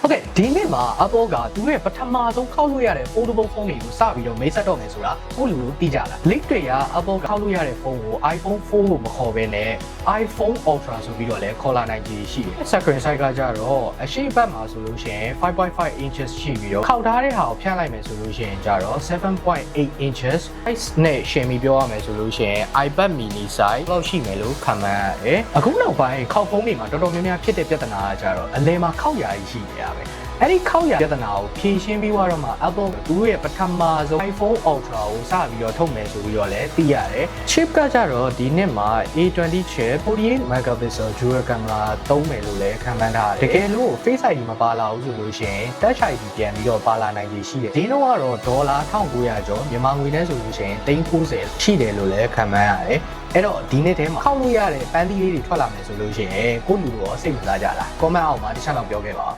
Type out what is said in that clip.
ဟုတ်ကဲ့ဒီနေ့မှာ Apple ကသူရဲ့ပထမဆုံးခောက်လို့ရတဲ့ foldable phone တွေကိုစပြီးတော့မိတ်ဆက်တော့မယ်ဆိုတာကိုလူတို့သိကြလား leak တွေက Apple ခောက်လို့ရတဲ့ဖုန်းကို iPhone 4လို့မခေါ်ဘဲနဲ့ iPhone Ultra ဆိုပြီးတော့လည်းခေါ်လာနိုင်ခြေရှိတယ်။ Screen size ကကြတော့အရှိတ်ဘက်မှာဆိုလို့ရှိရင် 5.5 inches ရှိပြီးတော့ခောက်ထားတဲ့ဟာကိုဖြန့်လိုက်မယ်ဆိုလို့ရှိရင်ကြတော့ 7.8 inches size နဲ့ရှင်ပြီးပြောရမယ်ဆိုလို့ရှိရင် iPad mini size လောက်ရှိမယ်လို့ခန့်မှန်းရတယ်။အခုနောက်ပိုင်းခောက်ဖုန်းတွေမှာတော်တော်များများဖြစ်တဲ့ပြဿနာကကြတော့အလဲမှာခောက်ရာကြီးရှိနေရပဲ။အဲ့ဒီခောက်ရပြဿနာကိုဖြေရှင်းပြီးတော့မှ Apple သူတို့ရဲ့ပထမဆုံး iPhone Ultra ကိုစပြီးတော့ထုတ်မယ်ဆိုပြီးတော့လည်းသိရတယ်။ chip ကကြတော့ဒီနှစ်မှာ A20 chip 48 megapixel dual camera သုံးမယ်လို့လည်းခန့်မှန်းထားတယ်။တကယ်လို့ Face ID မပါလာဘူးဆိုလို့ရှိရင် Touch ID ပြန်ပြီးတော့ပါလာနိုင်ခြေရှိတယ်။ဒီတော့ကတော့ဒေါ်လာ1900ကျော်မြန်မာငွေနဲ့ဆိုလို့ရှိရင်390ရှိတယ်လို့လည်းခန့်မှန်းရတယ်။အဲ့တော့ဒီနေ့ထဲမှာခောက်လို့ရတဲ့ပန်းသီးလေးတွေထွက်လာမယ်ဆိုလို့ရှိရင်ကိုလူတို့ရောစိတ်ဝင်စားကြလား comment အောက်မှာတစ်ချက်လောက်ပြောခဲ့ပါ